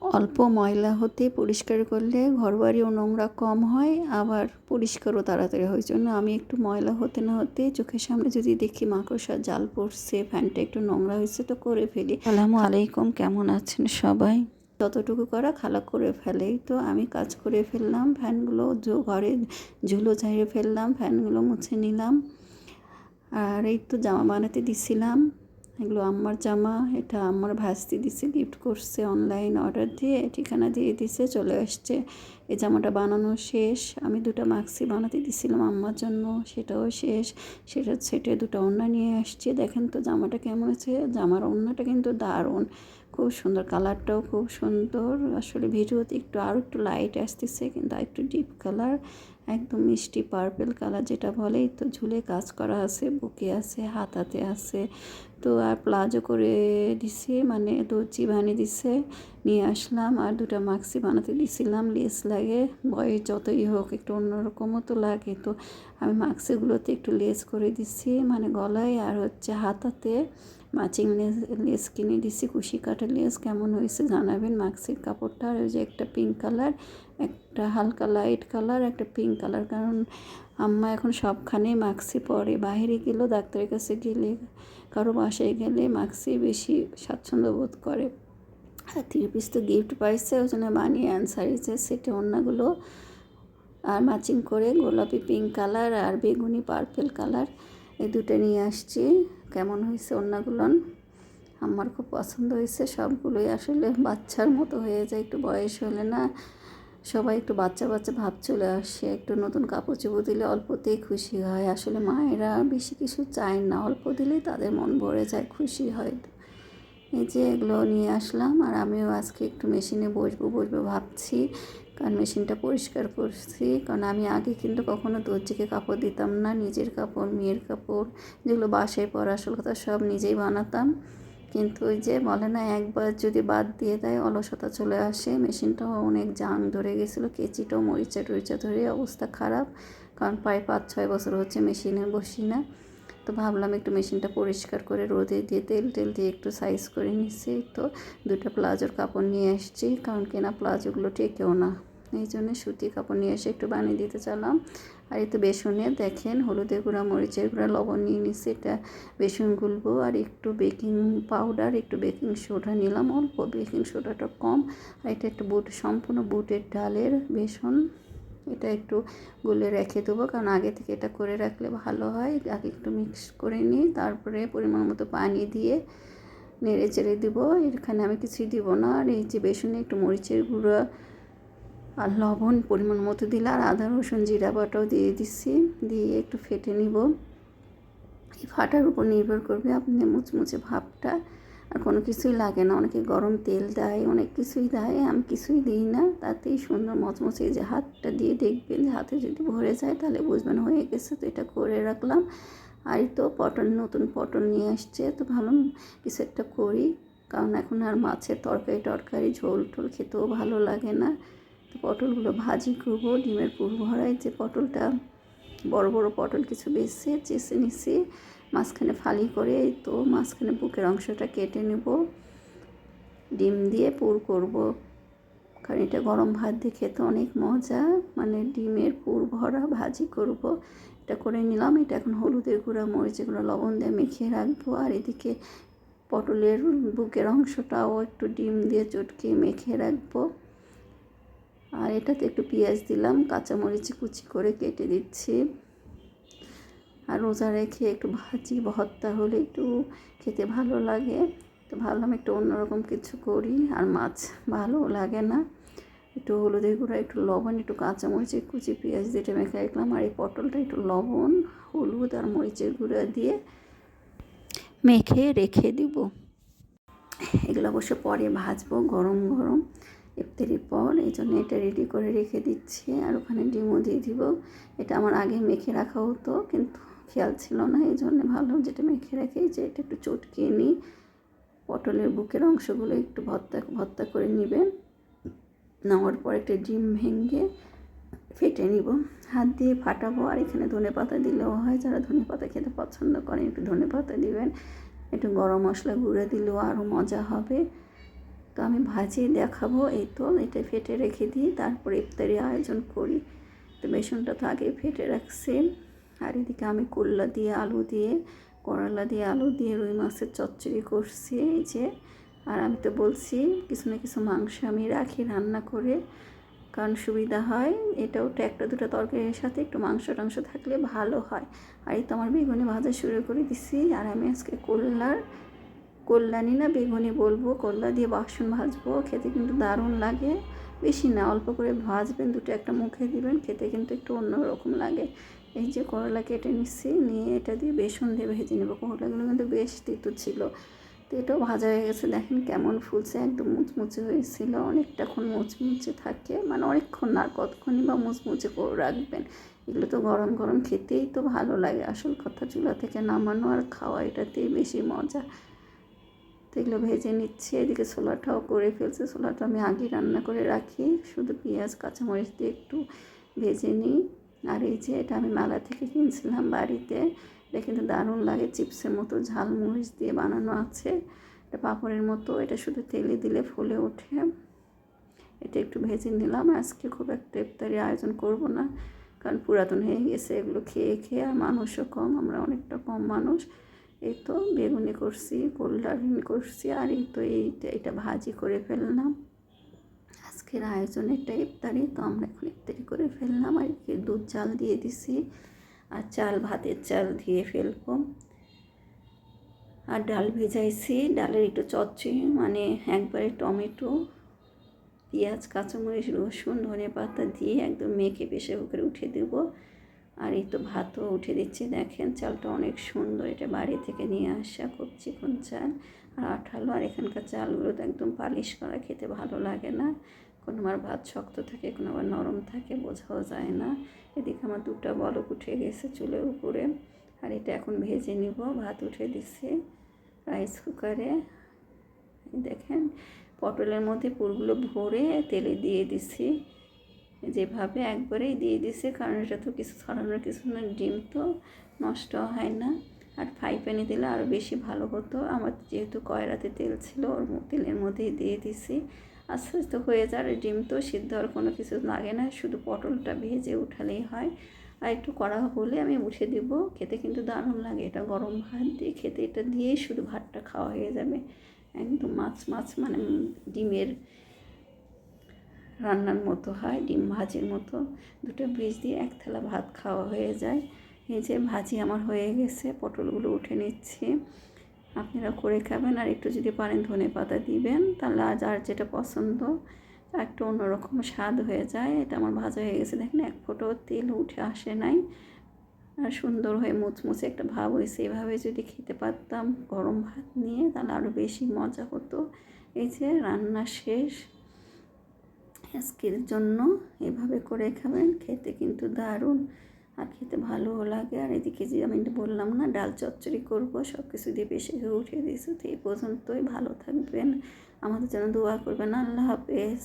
অল্প ময়লা হতে পরিষ্কার করলে ঘরবাড়িও নোংরা কম হয়, আবার পরিষ্কারও তাড়াতাড়ি হয়। জন্য আমি একটু ময়লা হতে না হতে চোখের সামনে যদি দেখি মাকড়সার জাল পড়ছে, ফ্যানটা একটু নোংরা হয়েছে তো করে ফেলি। আসসালামু আলাইকুম, কেমন আছেন সবাই? যতটুকু করা খালা করে ফেলেই, তো আমি কাজ করে ফেললাম। ফ্যানগুলো ঘরে ঝুলো ঝাড়িয়ে ফেললাম, ফ্যানগুলো মুছে নিলাম। আর এই তো জামা বানাতে দিছিলাম, এগুলো আম্মার জামা। এটা আম্মার ভাস্তি দিছে, গিফট করছে, অনলাইন অর্ডার দিয়ে ঠিকানা দিয়ে দিছে, চলে আসছে। এই জামাটা বানানো শেষ। আমি দুটো মাক্সি বানাতে দিছিলাম আম্মার জন্য, সেটাও শেষ। সেটা সেটে দুটো ওড়না নিয়ে আসছে। দেখেন তো জামাটা কেমন হয়েছে। জামার ওড়নাটা কিন্তু দারুণ, খুব সুন্দর, কালারটাও খুব সুন্দর। আসলে ভিডিওতে আরও একটু লাইট আসতেছে, কিন্তু একটু ডিপ কালার, একদম মিষ্টি পার্পেল কালার যেটা বলে। তো ঝুলে কাজ করা আছে, বুকে আছে, হাতাতে আছে। তো আর প্লাজো করে দিছি, মানে দর্জি বানিয়ে দিছে, নিয়ে আসলাম। আর দুটো মাক্সি বানাতে দিছিলাম, লেস লাগে, বয়স যতই হোক একটু অন্যরকমও তো লাগে। তো আমি মাক্সিগুলোতে একটু লেস করে দিছি, মানে গলায় আর হাতাতে ম্যাচিং লেস কিনে দিছি, কুশি কাটা লেস। কেমন হয়েছে জানাবেন। মাক্সির কাপড়টা আর ওই যে একটা পিঙ্ক কালার, একটা হালকা লাইট কালার, একটা পিঙ্ক কালার। কারণ আম্মা এখন সবখানে মাক্সি পরে, বাইরে গেলেও, ডাক্তারের কাছে গেলে, কারো বাসায় গেলে মাক্সি বেশি স্বাচ্ছন্দ্য বোধ করে। আর 3 পিস তো গিফট পাইছে, ওই জন্য বানিয়ে আনসারিছে সেটে ওড়নাগুলো। আর ম্যাচিং করে গোলাপি পিঙ্ক কালার আর বেগুনি পার্পেল কালার, এই দুটো নিয়ে আসছি। কেমন হয়েছে ওড়নাগুলো? আমার খুব পছন্দ হয়েছে সবগুলোই। আসলে বাচ্চার মতো হয়ে যায়, একটু বয়স হলে না সবাই একটু বাচ্চা বাচ্চা ভাব চলে আসে। একটু নতুন কাপড় চোপড় দিলে অল্পতেই খুশি হয়। আসলে মায়েরা বেশি কিছু চায় না, অল্প দিলেই তাদের মন ভরে যায়, খুশি হয়। এই যে এগুলো নিয়ে আসলাম। আর আমিও আজকে একটু মেশিনে বসবো ভাবছি, কারণ মেশিনটা পরিষ্কার করছি। কারণ আমি আগে কিন্তু কখনো দর্জিকে কাপড় দিতাম না, নিজের কাপড়, মেয়ের কাপড়, যেগুলো বাসায় পরা, আসল কথা সব নিজেই বানাতাম। কিন্তু ওই যে বলে না, একবার যদি বাদ দিয়ে দেয় অলসতা চলে আসে। মেশিনটাও অনেক জাং ধরে গেছিলো, কেচিটাও মরিচা টরিচা ধরে অবস্থা খারাপ। কারণ প্রায় 5-6 বছর হচ্ছে মেশিনে বসি না। তো ভাবলাম একটু মেশিনটা পরিষ্কার করে রোদে দিয়ে তেল দিয়ে একটু সাইজ করে নিচ্ছি। তো দুটো প্লাজোর কাপড় নিয়ে এসেছি, কারণ কেনা প্লাজোগুলো টেকেও না, এই জন্য সুতি কাপড় নিয়ে এসে একটু বানিয়ে দিতে চাইলাম। আর এই তো বেসনে দেখেন হলুদের গুঁড়া, মরিচের গুঁড়া, লবণ নিয়ে নিচ্ছি। এটা বেসন গুলবো। আর একটু বেকিং পাউডার, একটু বেকিং সোডা নিলাম, অল্প, বেকিং সোডাটা কম। আর এটা একটু সম্পূর্ণ বুটের ডালের বেসন, এটা একটু গুলে রেখে দেবো, কারণ আগে থেকে এটা করে রাখলে ভালো হয়। আগে একটু মিক্স করে নিই, তারপরে পরিমাণ মতো পানি দিয়ে নেড়ে চেড়ে দেবো। এখানে আমি কিছুই দিব না। আর এই যে বেসনে একটু মরিচের গুঁড়ো আর লবণ পরিমাণ মতো দিলে, আর আদা রসুন জিরা বাটাও দিয়ে দিচ্ছি, দিয়ে একটু ফেটে নিব। এই ফাটার উপর নির্ভর করবে আপনি মুচমুচে ভাবটা। আর কোনো কিছুই লাগে না, অনেকে গরম তেল দেয়, অনেক কিছুই দেয়, আমি কিছুই দিই না, তাতেই সুন্দর মচমচে। যে হাতটা দিয়ে দেখবেন, যে হাতে যদি ভরে যায় তাহলে বুঝবেন হয়ে গেছে। তো এটা করে রাখলাম। আর তো নতুন পটল নিয়ে আসছে, তো ভালো কিছু একটা করি, কারণ এখন আর মাছের তরকারি ঝোল টোল খেতেও ভালো লাগে না। তো পটলগুলো ভাজি করবো, ডিমের পুর ভরাই। যে পটলটা বড় বড় পটল কিছু চেষে নিছি, মাঝখানে ফালি করে। তো মাঝখানে বুকের অংশটা কেটে নেব, ডিম দিয়ে পুর করব, কারণ এটা গরম ভাত দিয়ে খেতে অনেক মজা। মানে ডিমের পুর ভরা ভাজি করব, এটা করে নিলাম। এটা এখন হলুদের গুঁড়া, মরিচের গুঁড়া, লবণ দিয়ে মেখে রাখবো। আর এদিকে পটলের বুকের অংশটাও একটু ডিম দিয়ে চটকে মেখে রাখবো। আর এটাতে একটু পেঁয়াজ দিলাম, কাঁচামরিচ কুচি করে কেটে দিচ্ছি। আর রোজা রেখে একটু ভাজি ভর্তা হলে একটু খেতে ভালো লাগে। তো ভাবলাম একটু অন্যরকম কিছু করি। আর মাছ ভালো লাগে না, একটু হলুদের গুঁড়া, একটু লবণ, একটু কাঁচামরিচের কুচি, পেঁয়াজ দিয়ে মেখে রাখলাম। আর এই পটলটা একটু লবণ, হলুদ আর মরিচের গুঁড়া দিয়ে মেখে রেখে দিব। এগুলো অবশ্য পরে ভাজবো গরম গরম ইফতারির পর, এই জন্য এটা রেডি করে রেখে দিচ্ছি। আর ওখানে ডিমও দিয়ে দিব। এটা আমার আগে মেখে রাখা হতো, কিন্তু খেয়াল ছিল না, এই জন্য ভাবলাম যেটা মেখে রাখি, যে এটা একটু চটকিয়ে নিই। পটলের বুকের অংশগুলো একটু ভর্তা করে নেবেন, নেওয়ার পর একটা ডিম ভেঙে ফেটে নিব, হাত দিয়ে ফাটাবো। আর এখানে ধনেপাতা দিলেও হয়, যারা ধনেপাতা খেতে পছন্দ করেন একটু ধনেপাতা দিবেন। একটু গরম মশলা গুঁড়ো দিলেও আরও মজা হবে। তো আমি ভাজি দেখাবো। এই তো এটা ফেটে রেখে দিই, তারপরে ইফতারি আয়োজন করি। তো বেসনটা তো আগে ফেটে রাখছি। আর এদিকে আমি করলা দিয়ে আলু দিয়ে, করলা দিয়ে আলু দিয়ে রুই মাছের চচ্চড়ি করছি এই যে। আর আমি তো বলছি কিছু না কিছু মাংস আমি রাখি রান্না করে, কারণ সুবিধা হয়। এটা ওটা একটা দুটো তরকারির সাথে একটু মাংস টাংস থাকলে ভালো হয়। আর এই তো আমার বেগুনি ভাজা শুরু করে দিছি। আর আমি আজকে কল্যাণী না বেগুনি বলবো, করলা দিয়ে বাসন ভাজবো। খেতে কিন্তু দারুণ লাগে। বেশি না, অল্প করে ভাজবেন, দুটো একটা মুখে দিবেন, খেতে কিন্তু একটু অন্যরকম লাগে। এই যে করলা কেটে নিচ্ছি, নিয়ে এটা দিয়ে বেসন দিয়ে ভেজে নেবো। করলাগুলো কিন্তু বেশ তিতো ছিল। তো এটাও ভাজা হয়ে গেছে, দেখেন কেমন ফুলছে, একদম মুচমুচে হয়েছিল। অনেকটাক্ষণ মুচমুচে থাকে, মানে অনেকক্ষণ না, কতক্ষণই বা মুচমুচে করে রাখবেন। এগুলো তো গরম গরম খেতেই তো ভালো লাগে। আসল কথা, চুলা থেকে নামানো আর খাওয়া এটাতেই বেশি মজা। তো এগুলো ভেজে নিচ্ছি। এদিকে ছোলাটাও করে ফেলছি, ছোলাটা আমি আগে রান্না করে রাখি, শুধু পেঁয়াজ কাঁচামরিচ দিয়ে একটু ভেজে নিই। আর এই যে এটা আমি মেলা থেকে কিনছিলাম বাড়িতে, এটা কিন্তু দারুণ লাগে, চিপসের মতো ঝালমরিচ দিয়ে বানানো আছে। এটা পাঁপড়ের মতো, এটা শুধু তেলে দিলে ফুলে ওঠে। এটা একটু ভেজে নিলাম। আজকে খুব একটা ইফতারি আয়োজন করব না, কারণ পুরাতন হয়ে গেছে এগুলো খেয়ে খেয়ে, আর মানুষও কম, আমরা অনেকটা কম মানুষ। এই তো বেগুনি করছি, কল্যাণী করছি, আর এই তো এটা ভাজি করে ফেললাম। আজকের আয়োজন এটা ইফতারি, তো আমরা এখন ইফতারি করে ফেললাম। আর দুধ চাল দিয়ে দিছি, আর চাল ভাতের চাল দিয়ে ফেলবো। আর ডাল ভেজাইছি, ডালের একটু চচ্চড়ি, মানে একবারে টমেটো, পেঁয়াজ, কাঁচামরিচ, রসুন, ধনেপাতা দিয়ে একদম মেখে প্রেসার কুকারে উঠে দেবো। আর এই তো ভাতও উঠে দিচ্ছি, দেখেন চালটা অনেক সুন্দর, এটা বাড়ি থেকে নিয়ে আসা, খুব চিকন চাল আর আঠালো। আর এখানকার চালগুলো তো একদম পালিশ করা, খেতে ভালো লাগে না। কোনো আমার ভাত শক্ত থাকে, কোনো আবার নরম থাকে, বোঝাও যায় না। এদিকে আমার দুটা বলক উঠে গেছে চুলের উপরে। আর এটা এখন ভেজে নিব। ভাত উঠে দিচ্ছি রাইস কুকারে। দেখেন পটলের মধ্যে পুরগুলো ভরে তেলে দিয়ে দিছি, যেভাবে একবারেই দিয়ে দিছে, কারণ এটা তো কিছু ছড়ানোর কিছু না, ডিম তো নষ্ট হয় না। আর ফ্রাই প্যানে দিলে আরও বেশি ভালো হতো। আমার যেহেতু কয়রাতে তেল ছিল, ওর তেলের মধ্যেই দিয়ে দিছি। আস্তে আস্তে হয়ে যায়। আর ডিম তো সিদ্ধ আর কোনো কিছু লাগে না, শুধু পটলটা ভেজে উঠালেই হয়। আর একটু কড়া হলে আমি উঠে দেবো। খেতে কিন্তু দারুণ লাগে, এটা গরম ভাত দিয়ে খেতে, এটা দিয়েই শুধু ভাতটা খাওয়া হয়ে যাবে। একদম মাছ মাছ, মানে ডিমের রান্নার মতো হয়, ডিম ভাজির মতো। দুটো বীজ দিয়ে এক থালা ভাত খাওয়া হয়ে যায়। এই যে ভাজি আমার হয়ে গেছে, পটলগুলো উঠে নিচ্ছি। আপনারা করে খাবেন, আর একটু যদি পারেন ধনেপাতা দিবেন, তাহলে আর যেটা পছন্দ, একটু অন্যরকম স্বাদ হয়ে যায়। এটা আমার ভাজা হয়ে গেছে, দেখেন এক ফোঁটাও তেল উঠে আসে নাই, আর সুন্দর হয়ে মুচমুচে একটা ভাব হয়েছে। এভাবে যদি খেতে পারতাম গরম ভাত নিয়ে, তাহলে আরও বেশি মজা হতো। এই যে রান্না শেষ আজকের জন্য। এভাবে করে খাবেন, খেতে কিন্তু দারুণ, আর খেতে ভালোও লাগে। আর এদিকে যে আমি বললাম না ডাল চচ্চড়ি করবো, সব কিছু দিয়ে বেশি উঠিয়ে দিয়েছি। তো এই পর্যন্তই, ভালো থাকবেন, আমাদের জন্য দোয়া করবেন। আল্লাহ হাফেজ।